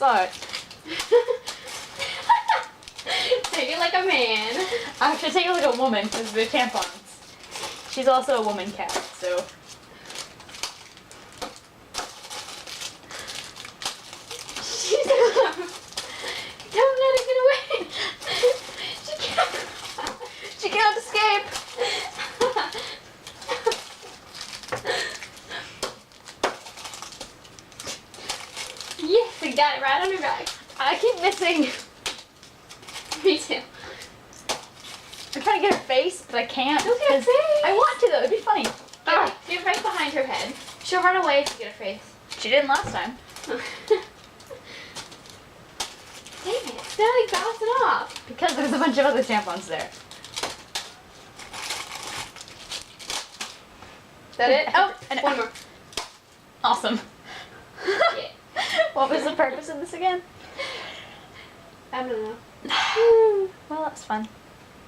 saw it. Take it like a man. Actually, take it like a woman, because they're tampons. She's also a woman cat, so. Don't let her get away. She cannot escape. Yes, I got it right on her back. I keep missing. Me too. I'm trying to get her face, but I can't. Look at her 'cause face. I want to though. It'd be funny. Get right behind her head. She'll run away if you get her face. She didn't last time. Dang it, it's not like bouncing off. Because there's a bunch of other tampons there. Is that it? Oh, And- one more. Awesome. Yeah. What was the purpose of this again? I don't know. Well, that's fun.